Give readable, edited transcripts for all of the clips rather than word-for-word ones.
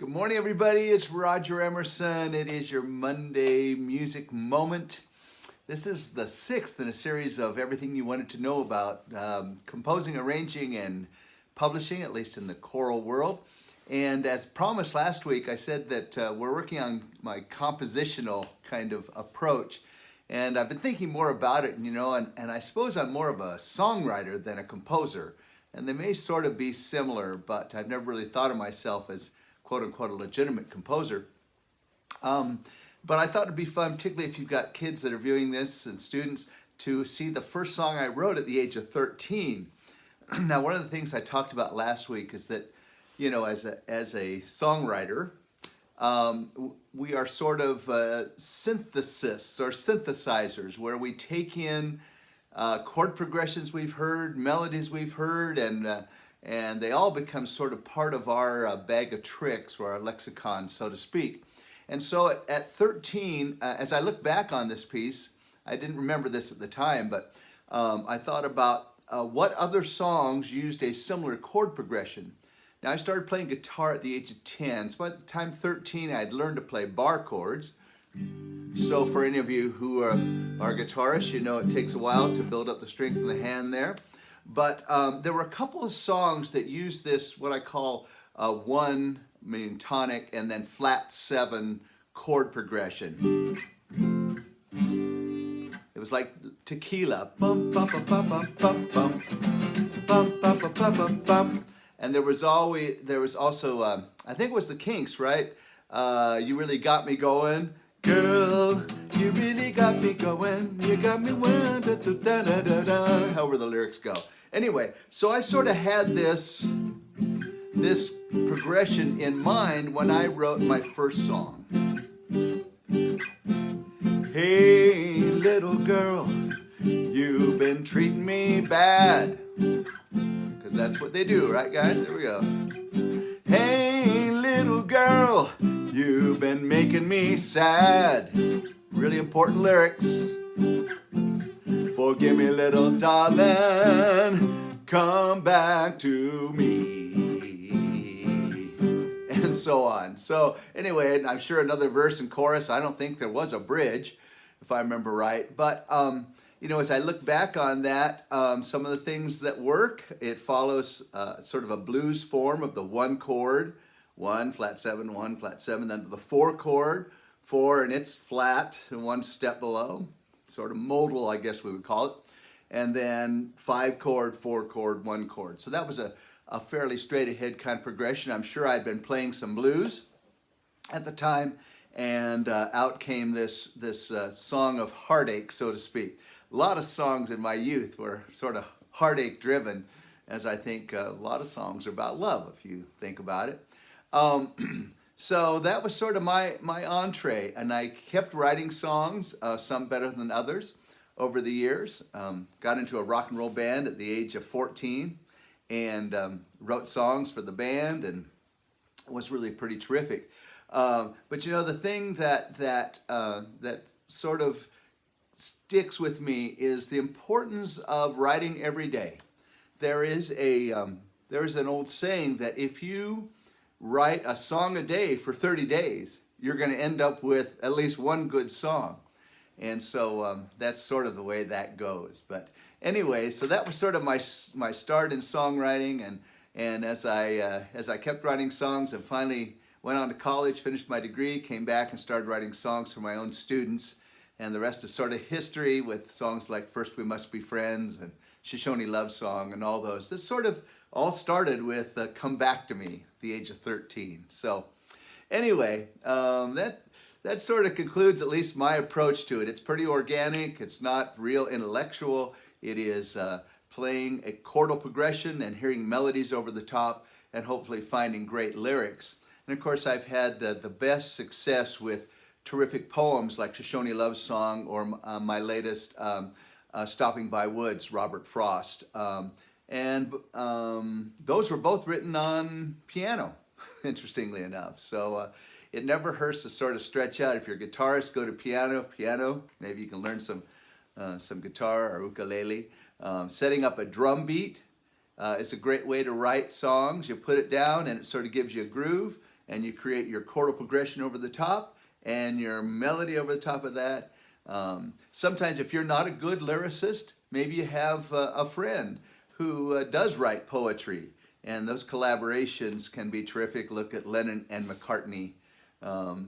Good morning, everybody. It's Roger Emerson. It is your Monday music moment. This is the sixth in a series of everything you wanted to know about composing, arranging, and publishing, at least in the choral world. And as promised last week, I said that we're working on my compositional kind of approach. And I've been thinking more about it, and I suppose I'm more of a songwriter than a composer. And they may sort of be similar, but I've never really thought of myself as quote-unquote a legitimate composer. But I thought it'd be fun, particularly if you've got kids that are viewing this and students, to see the first song I wrote at the age of 13. Now, one of the things I talked about last week is that, as a songwriter, we are sort of synthesists or synthesizers, where we take in chord progressions we've heard, melodies we've heard, and they all become sort of part of our bag of tricks or our lexicon, so to speak. And so at 13, as I look back on this piece, I didn't remember this at the time, but I thought about what other songs used a similar chord progression. Now, I started playing guitar at the age of 10. So by the time 13, I'd learned to play bar chords. So for any of you who are guitarists, it takes a while to build up the strength in the hand there. But there were a couple of songs that used this, what I call one, meaning tonic, and then flat 7 chord progression. It was like tequila. Bum, bum, bum, bum, bum, bum, bum. Bum, bum, bum, bum, bum, bum. And there was also, I think it was the Kinks, right? You really got me going. Girl, you really got me going. You got me one, da, da, da, da, da, da. However the lyrics go. Anyway, so I sort of had this progression in mind when I wrote my first song. Hey, little girl, you've been treating me bad. Because that's what they do, right, guys? There we go. Hey, little girl, you've been making me sad. Really important lyrics. Forgive me, little darling, come back to me. And so on. So anyway, I'm sure another verse and chorus. I don't think there was a bridge, if I remember right. But, as I look back on that, some of the things that work, it follows sort of a blues form of the 1 chord, 1, flat 7, 1, flat 7, then the 4 chord, 4, and it's flat and 1 step below, sort of modal, I guess we would call it, and then 5 chord, 4 chord, 1 chord. So that was a fairly straight ahead kind of progression. I'm sure I'd been playing some blues at the time, and out came this song of heartache, so to speak. A lot of songs in my youth were sort of heartache driven, as I think a lot of songs are about love, if you think about it. So that was sort of my entree, and I kept writing songs, some better than others, over the years. Got into a rock and roll band at the age of 14, and wrote songs for the band, and it was really pretty terrific. But the thing that sort of sticks with me is the importance of writing every day. There is an old saying that if you write a song a day for 30 days, you're going to end up with at least one good song. And so that's sort of the way that goes. But anyway, so that was sort of my start in songwriting, and as I kept writing songs and finally went on to college, finished my degree, came back and started writing songs for my own students. And the rest is sort of history, with songs like First We Must Be Friends and Shoshone Love Song and all those. This sort of all started with Come Back to Me at the age of 13. So anyway, that sort of concludes at least my approach to it. It's pretty organic. It's not real intellectual. It is playing a chordal progression and hearing melodies over the top and hopefully finding great lyrics. And of course, I've had the best success with terrific poems like Shoshone Love Song or my latest Stopping by Woods, Robert Frost. And those were both written on piano, interestingly enough. So it never hurts to sort of stretch out. If you're a guitarist, go to piano. Maybe you can learn some guitar or ukulele. Setting up a drum beat is a great way to write songs. You put it down and it sort of gives you a groove. and you create your chordal progression over the top and your melody over the top of that. Sometimes if you're not a good lyricist, maybe you have a friend who does write poetry, and those collaborations can be terrific. Look at Lennon and McCartney.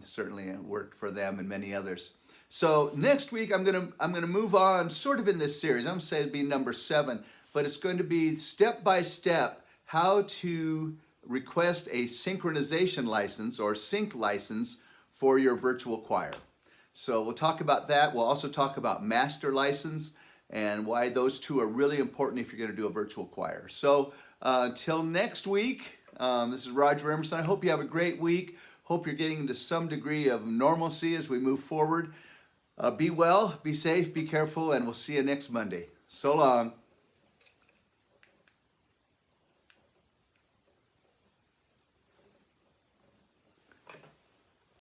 Certainly it worked for them and many others. So next week I'm gonna move on sort of in this series. I'm gonna say it'd be number 7, but it's going to be step by step how to request a synchronization license or sync license for your virtual choir. So we'll talk about that. We'll also talk about master license and why those two are really important if you're going to do a virtual choir. So until next week, this is Roger Emerson. I hope you have a great week. Hope you're getting into some degree of normalcy as we move forward. Be well, be safe, be careful, and we'll see you next Monday. So long.